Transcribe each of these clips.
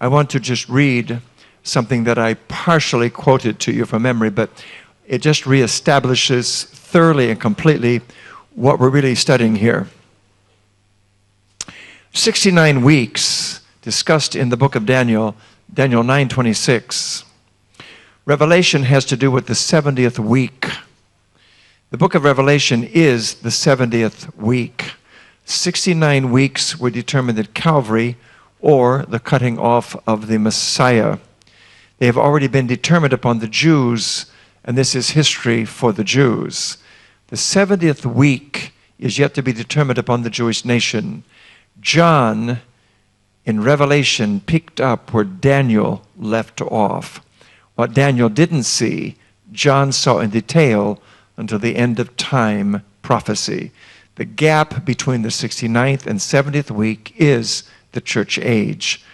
I want to just read something that I partially quoted to you from memory, but it just reestablishes thoroughly and completely what we're really studying here. 69 weeks discussed in the book of Daniel, Daniel 9:26. Revelation has to do with the 70th week. The book of Revelation is the 70th week. 69 weeks were determined at Calvary, or the cutting off of the Messiah. They have already been determined upon the Jews, and this is history for the Jews. The 70th week is yet to be determined upon the Jewish nation. John, in Revelation, picked up where Daniel left off. What Daniel didn't see, John saw in detail until the end of time prophecy. The gap between the 69th and 70th week is the church age.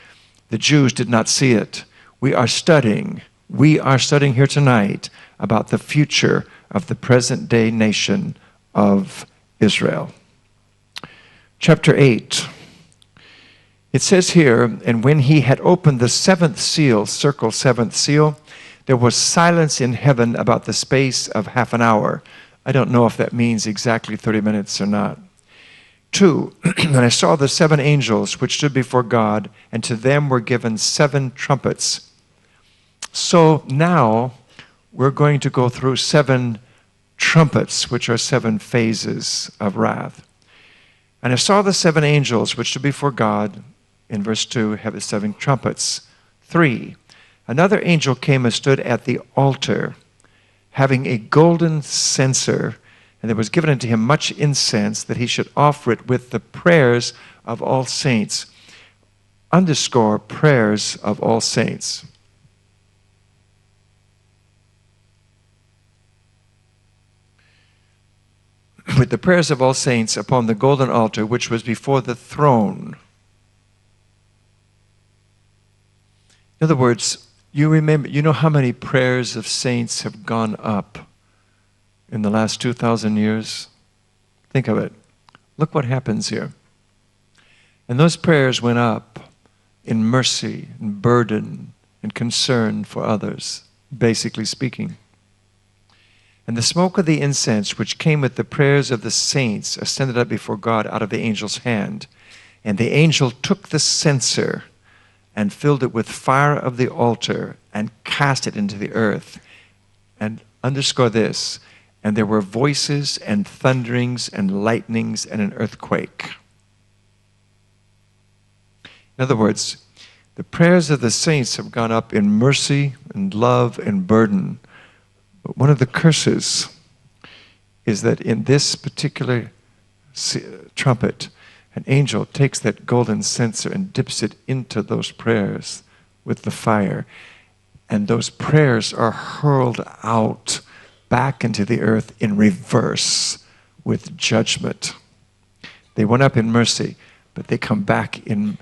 The Jews did not see it. We are studying here tonight about the future of the present day nation of Israel. Chapter 8. It says here, and when he had opened the seventh seal, circle seventh seal, there was silence in heaven about the space of half an hour. I don't know if that means exactly 30 minutes or not. 2, and I saw the 7 angels which stood before God, and to them were given 7 trumpets. So now we're going to go through 7 trumpets, which are 7 phases of wrath. And I saw the 7 angels which stood before God, in verse 2, have the 7 trumpets. 3, another angel came and stood at the altar, having a golden censer, and there was given unto him much incense, that he should offer it with the prayers of all saints. Underscore prayers of all saints. With the prayers of all saints upon the golden altar, which was before the throne. In other words, you know how many prayers of saints have gone up in the last 2,000 years? Think of it. Look what happens here. And those prayers went up in mercy and burden and concern for others, basically speaking. And the smoke of the incense, which came with the prayers of the saints, ascended up before God out of the angel's hand. And the angel took the censer and filled it with fire of the altar and cast it into the earth. And underscore this, and there were voices and thunderings and lightnings and an earthquake. In other words, the prayers of the saints have gone up in mercy and love and burden. But one of the curses is that in this particular trumpet, an angel takes that golden censer and dips it into those prayers with the fire. And those prayers are hurled out back into the earth in reverse with judgment. They went up in mercy, but they come back in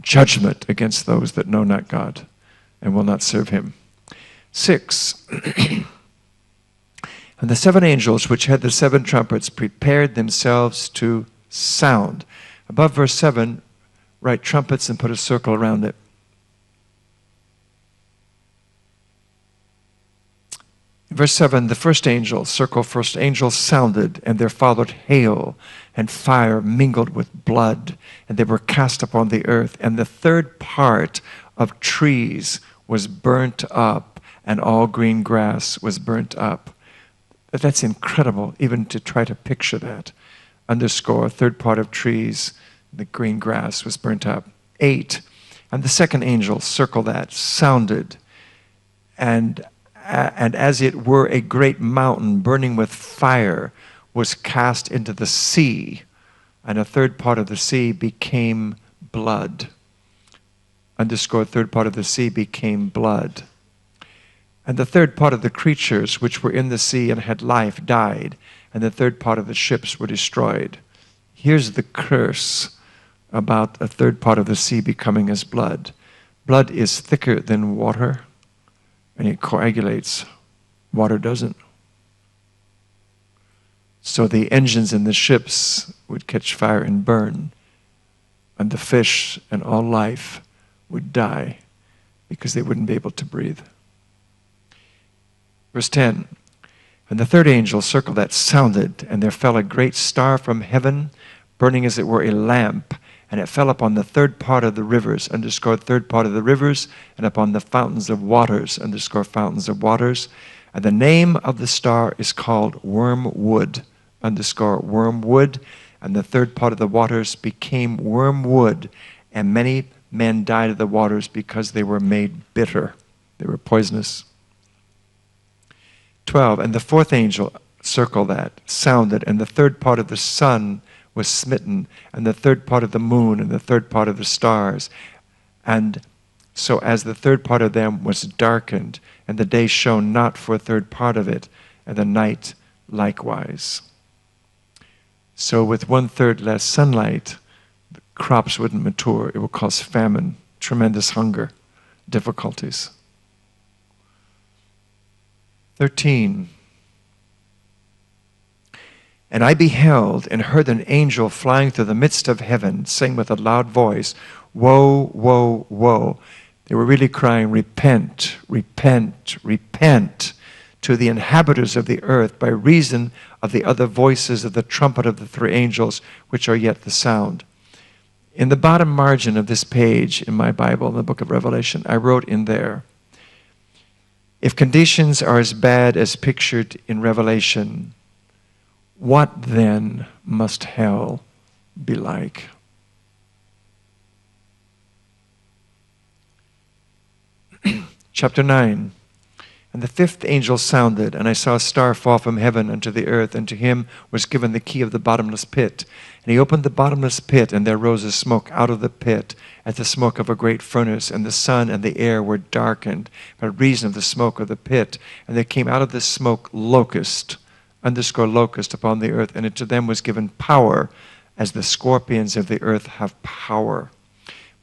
judgment against those that know not God and will not serve him. 6. And the 7 angels which had the 7 trumpets prepared themselves to sound. Above verse 7, write trumpets and put a circle around it. Verse 7, the first angel, circle first angel, sounded, and there followed hail and fire mingled with blood, and they were cast upon the earth. And the third part of trees was burnt up, and all green grass was burnt up. But that's incredible, even to try to picture that. Underscore, third part of trees, the green grass was burnt up. 8, and the second angel, circle that, sounded, and as it were a great mountain burning with fire was cast into the sea, and a third part of the sea became blood. Underscore, third part of the sea became blood. And the third part of the creatures which were in the sea and had life died, and the third part of the ships were destroyed. Here's the curse about a third part of the sea becoming as blood. Blood is thicker than water, and it coagulates. Water doesn't. So the engines in the ships would catch fire and burn, and the fish and all life would die because they wouldn't be able to breathe. Verse 10, and the third angel circled that sounded, and there fell a great star from heaven, burning as it were a lamp, and it fell upon the third part of the rivers, underscore third part of the rivers, and upon the fountains of waters, underscore fountains of waters. And the name of the star is called Wormwood, underscore wormwood. And the third part of the waters became wormwood, and many men died of the waters because they were made bitter. They were poisonous. 12, and the fourth angel, circle that, sounded, and the third part of the sun was smitten, and the third part of the moon, and the third part of the stars. And so as the third part of them was darkened, and the day shone not for a third part of it, and the night likewise. So with 1/3 less sunlight, the crops wouldn't mature. It would cause famine, tremendous hunger, difficulties. 13. And I beheld and heard an angel flying through the midst of heaven, saying with a loud voice, woe, woe, woe. They were really crying, repent, repent, repent to the inhabitants of the earth by reason of the other voices of the trumpet of the three angels, which are yet the sound. In the bottom margin of this page in my Bible, in the book of Revelation, I wrote in there, if conditions are as bad as pictured in Revelation, what then must hell be like? Chapter 9. And the fifth angel sounded, and I saw a star fall from heaven unto the earth, and to him was given the key of the bottomless pit. And he opened the bottomless pit, and there rose a smoke out of the pit, as the smoke of a great furnace, and the sun and the air were darkened by reason of the smoke of the pit. And there came out of this smoke locust, underscore locust, upon the earth, and to them was given power, as the scorpions of the earth have power.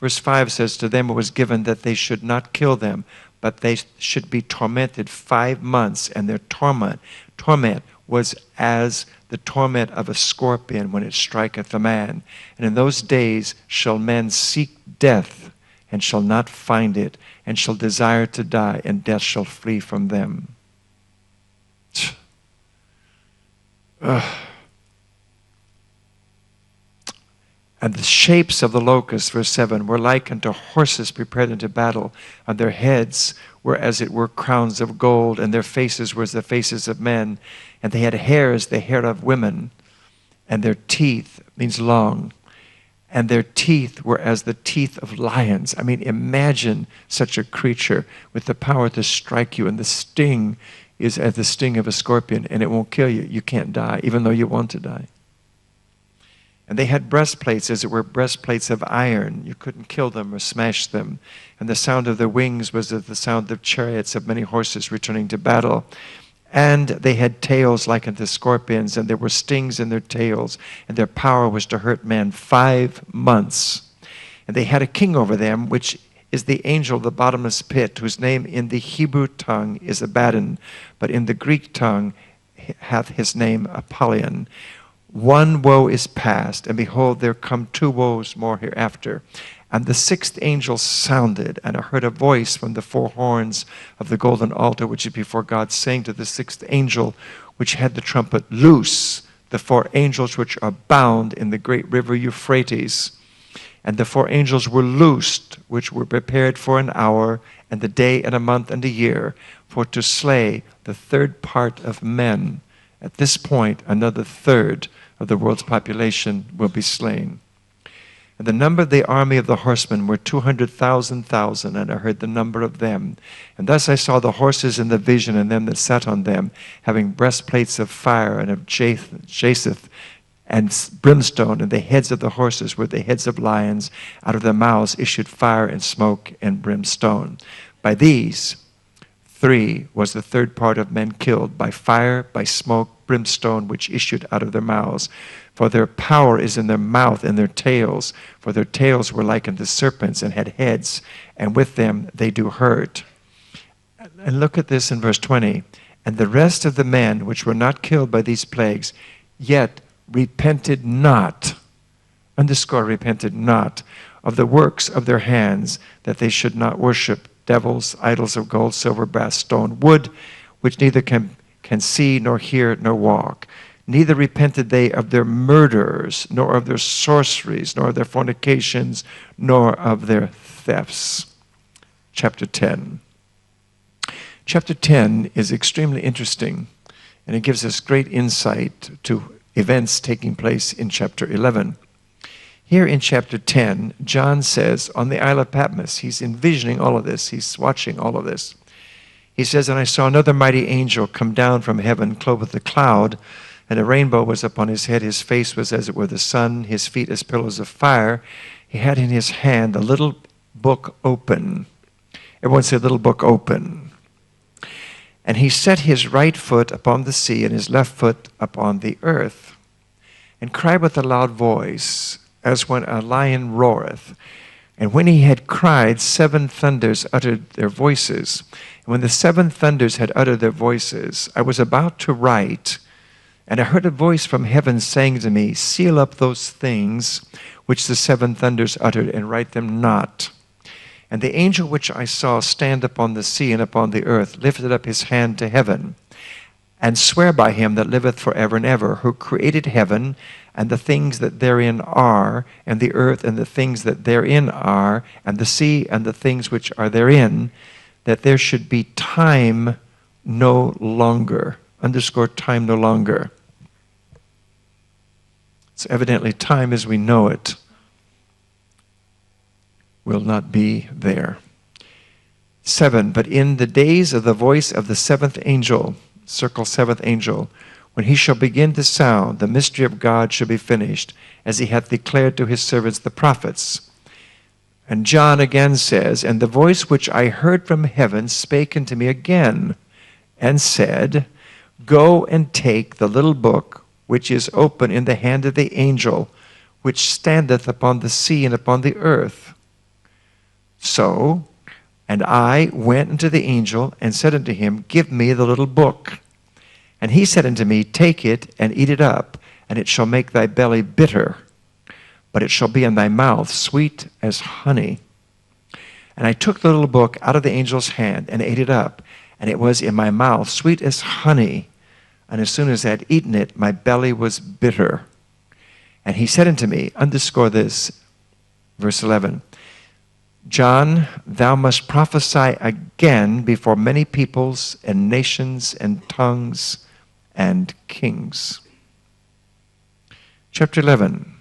Verse 5 says, to them it was given that they should not kill them, but they should be tormented 5 months, and their torment was as the torment of a scorpion when it striketh a man. And in those days shall men seek death, and shall not find it, and shall desire to die, and death shall flee from them. And the shapes of the locusts, verse 7, were like unto horses prepared unto battle, and their heads were as it were crowns of gold, and their faces were as the faces of men, and they had hair as the hair of women, and their teeth, means long, and their teeth were as the teeth of lions. I mean, imagine such a creature with the power to strike you, and the sting is as the sting of a scorpion, and it won't kill you. You can't die, even though you want to die. And they had breastplates, as it were breastplates of iron. You couldn't kill them or smash them. And the sound of their wings was as the sound of chariots of many horses returning to battle. And they had tails like unto scorpions, and there were stings in their tails, and their power was to hurt man 5 months. And they had a king over them, which is the angel of the bottomless pit, whose name in the Hebrew tongue is Abaddon, but in the Greek tongue hath his name Apollyon. One woe is past, and behold, there come 2 woes more hereafter. And the sixth angel sounded, and I heard a voice from the 4 horns of the golden altar which is before God, saying to the sixth angel which had the trumpet, loose the 4 angels which are bound in the great river Euphrates. And the 4 angels were loosed, which were prepared for an hour, and a day, and a month, and a year, for to slay the 1/3 part of men. At this point, another 1/3 of the world's population will be slain. And the number of the army of the horsemen were 200,000, and I heard the number of them. And thus I saw the horses in the vision, and them that sat on them, having breastplates of fire and of jacinth and brimstone, and the heads of the horses were the heads of lions. Out of their mouths issued fire and smoke and brimstone. By these 3 was the 1/3 part of men killed, by fire, by smoke, brimstone, which issued out of their mouths. For their power is in their mouth and their tails, for their tails were like unto serpents, and had heads, and with them they do hurt. And look at this in verse 20. And the rest of the men which were not killed by these plagues, yet repented not, underscore repented not, of the works of their hands, that they should not worship devils, idols of gold, silver, brass, stone, wood, which neither can see, nor hear, nor walk. Neither repented they of their murders, nor of their sorceries, nor of their fornications, nor of their thefts. Chapter 10. Chapter 10 is extremely interesting, and it gives us great insight to events taking place in chapter 11. Here in chapter 10, John says, on the Isle of Patmos, he's envisioning all of this, he's watching all of this. He says, and I saw another mighty angel come down from heaven, clothed with a cloud, and a rainbow was upon his head. His face was as it were the sun, his feet as pillars of fire. He had in his hand a little book open. Everyone say, little book open. And he set his right foot upon the sea and his left foot upon the earth, and cried with a loud voice, as when a lion roareth. And when he had cried, 7 thunders uttered their voices. And when the 7 thunders had uttered their voices, I was about to write, and I heard a voice from heaven saying to me, seal up those things which the 7 thunders uttered, and write them not. And the angel which I saw stand upon the sea and upon the earth lifted up his hand to heaven, and sware by him that liveth forever and ever, who created heaven and the things that therein are, and the earth and the things that therein are, and the sea and the things which are therein, that there should be time no longer. Underscore, time no longer. So evidently time as we know it will not be there. 7, but in the days of the voice of the 7th angel, circle 7th angel, when he shall begin to sound, the mystery of God shall be finished, as he hath declared to his servants the prophets. And John again says, and the voice which I heard from heaven spake unto me again, and said, go and take the little book which is open in the hand of the angel, which standeth upon the sea and upon the earth. So, and I went unto the angel, and said unto him, give me the little book. And he said unto me, take it, and eat it up, and it shall make thy belly bitter, but it shall be in thy mouth sweet as honey. And I took the little book out of the angel's hand, and ate it up, and it was in my mouth sweet as honey. And as soon as I had eaten it, my belly was bitter. And he said unto me, underscore this, verse 11, John, thou must prophesy again before many peoples and nations and tongues and kings. Chapter 11.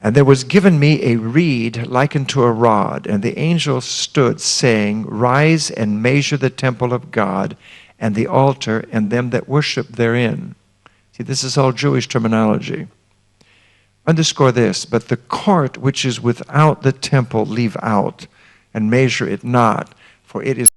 And there was given me a reed like unto a rod, and the angel stood, saying, rise and measure the temple of God, and the altar, and them that worship therein. See, this is all Jewish terminology. Underscore this, but the court which is without the temple leave out, and measure it not, for it is